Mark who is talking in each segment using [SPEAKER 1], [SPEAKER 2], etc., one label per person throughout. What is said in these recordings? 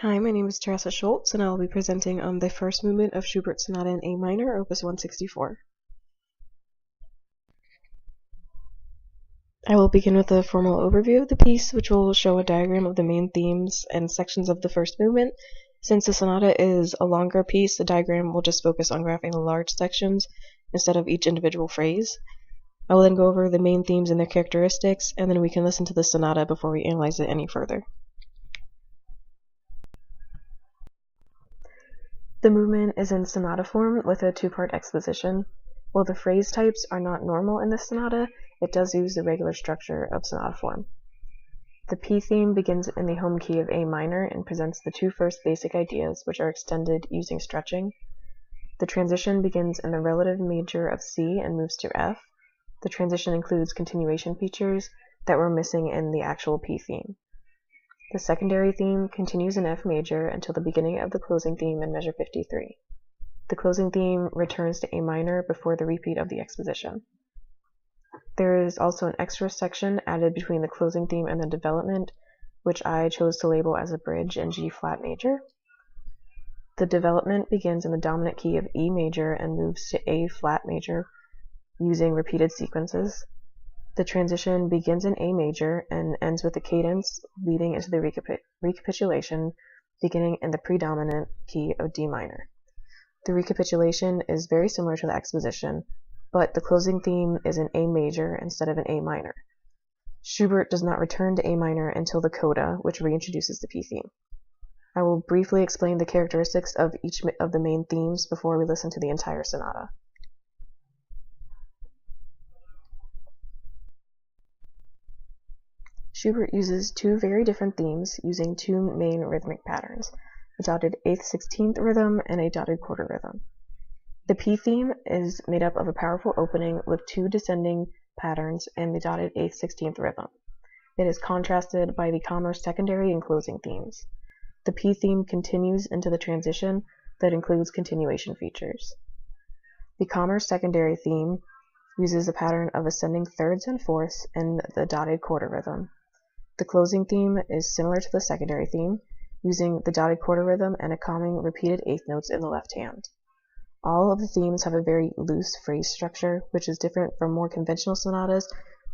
[SPEAKER 1] Hi, my name is Teresa Schultz, and I will be presenting on the first movement of Schubert's Sonata in A minor, Opus 164. I will begin with a formal overview of the piece, which will show a diagram of the main themes and sections of the first movement. Since the sonata is a longer piece, the diagram will just focus on graphing the large sections instead of each individual phrase. I will then go over the main themes and their characteristics, and then we can listen to the sonata before we analyze it any further. The movement is in sonata form with a two-part exposition. While the phrase types are not normal in this sonata, it does use the regular structure of sonata form. The P theme begins in the home key of A minor and presents the two first basic ideas, which are extended using stretching. The transition begins in the relative major of C and moves to F. The transition includes continuation features that were missing in the actual P theme. The secondary theme continues in F major until the beginning of the closing theme in measure 53. The closing theme returns to A minor before the repeat of the exposition. There is also an extra section added between the closing theme and the development, which I chose to label as a bridge in G flat major. The development begins in the dominant key of E major and moves to A flat major using repeated sequences. The transition begins in A major and ends with the cadence leading into the recapitulation beginning in the predominant key of D minor. The recapitulation is very similar to the exposition, but the closing theme is in A major instead of in A minor. Schubert does not return to A minor until the coda, which reintroduces the P theme. I will briefly explain the characteristics of each of the main themes before we listen to the entire sonata. Schubert uses two very different themes using two main rhythmic patterns, a dotted 8/16 rhythm and a dotted quarter rhythm. The P theme is made up of a powerful opening with two descending patterns and the dotted 8/16 rhythm. It is contrasted by the calmer secondary and closing themes. The P theme continues into the transition that includes continuation features. The calmer secondary theme uses a pattern of ascending thirds and fourths in the dotted quarter rhythm. The closing theme is similar to the secondary theme, using the dotted quarter rhythm and a calming repeated eighth notes in the left hand. All of the themes have a very loose phrase structure, which is different from more conventional sonatas,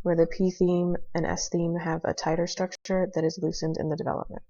[SPEAKER 1] where the P theme and S theme have a tighter structure that is loosened in the development.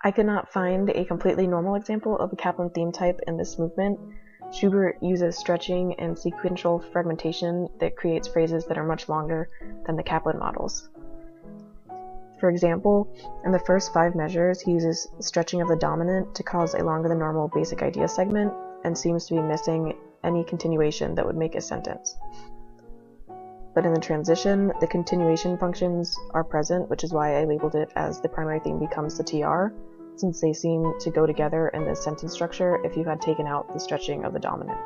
[SPEAKER 1] I could not find a completely normal example of a Kaplan theme type in this movement. Schubert uses stretching and sequential fragmentation that creates phrases that are much longer than the Kaplan models. For example, in the first 5 measures, he uses stretching of the dominant to cause a longer than normal basic idea segment and seems to be missing any continuation that would make a sentence. But in the transition, the continuation functions are present, which is why I labeled it as the primary theme becomes the TR, since they seem to go together in the sentence structure if you had taken out the stretching of the dominant.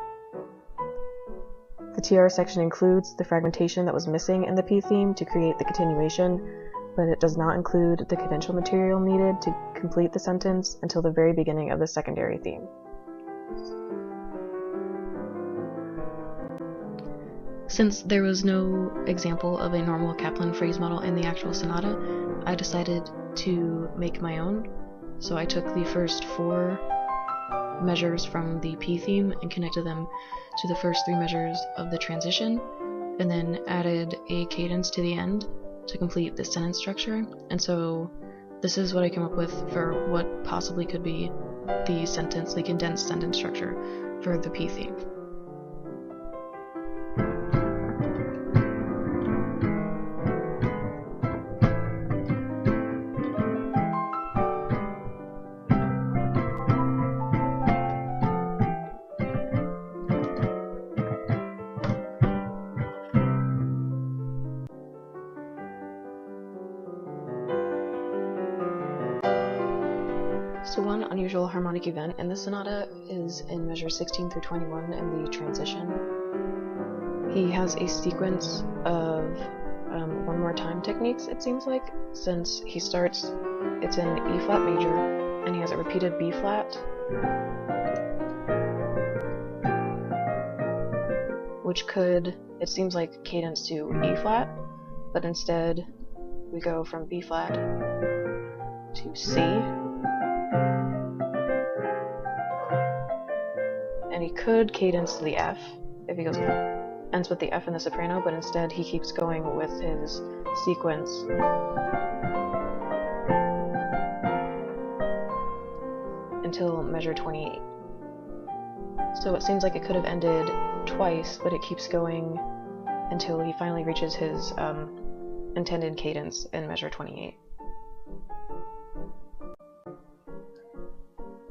[SPEAKER 1] The TR section includes the fragmentation that was missing in the P theme to create the continuation, but it does not include the cadential material needed to complete the sentence until the very beginning of the secondary theme. Since there was no example of a normal Kaplan phrase model in the actual sonata, I decided to make my own. So I took the first 4 measures from the P theme and connected them to the first 3 measures of the transition, and then added a cadence to the end to complete the sentence structure. And so this is what I came up with for what possibly could be the condensed sentence structure for the P theme. So one unusual harmonic event in the sonata is in measures 16 through 21 in the transition. He has a sequence of one more time techniques, it seems like, since he starts, it's in E flat major, and he has a repeated B flat, which could, it seems like, cadence to E flat, but instead we go from B flat to C. And he could cadence to the F if he ends with the F in the soprano, but instead he keeps going with his sequence until measure 28. So it seems like it could have ended twice, but it keeps going until he finally reaches his intended cadence in measure 28.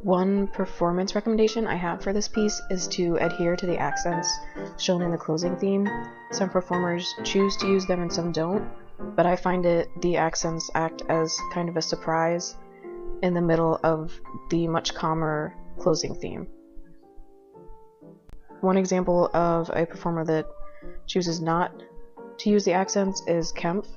[SPEAKER 1] One performance recommendation I have for this piece is to adhere to the accents shown in the closing theme. Some performers choose to use them and some don't, but I find the accents act as kind of a surprise in the middle of the much calmer closing theme. One example of a performer that chooses not to use the accents is Kempf.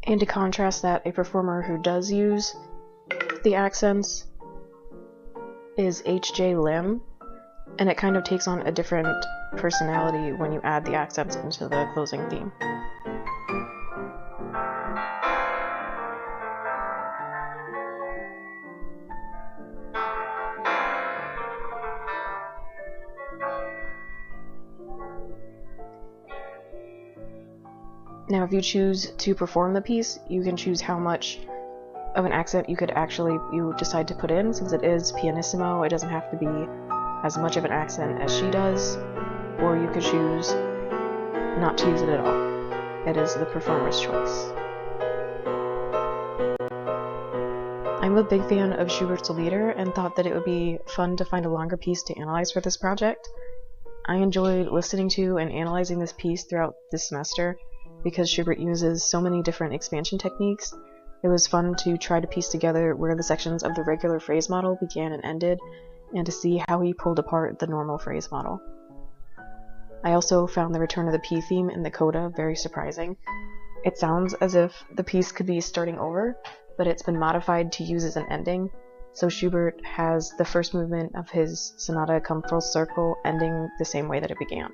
[SPEAKER 1] And to contrast that, a performer who does use the accents is H.J. Lim, and it kind of takes on a different personality when you add the accents into the closing theme. Now, if you choose to perform the piece, you can choose how much of an accent you decide to put in. Since it is pianissimo, it doesn't have to be as much of an accent as she does, or you could choose not to use it at all. It is the performer's choice. I'm a big fan of Schubert's Lieder and thought that it would be fun to find a longer piece to analyze for this project. I enjoyed listening to and analyzing this piece throughout this semester because Schubert uses so many different expansion techniques. It was fun to try to piece together where the sections of the regular phrase model began and ended, and to see how he pulled apart the normal phrase model. I also found the return of the P theme in the coda very surprising. It sounds as if the piece could be starting over, but it's been modified to use as an ending, so Schubert has the first movement of his sonata come full circle, ending the same way that it began.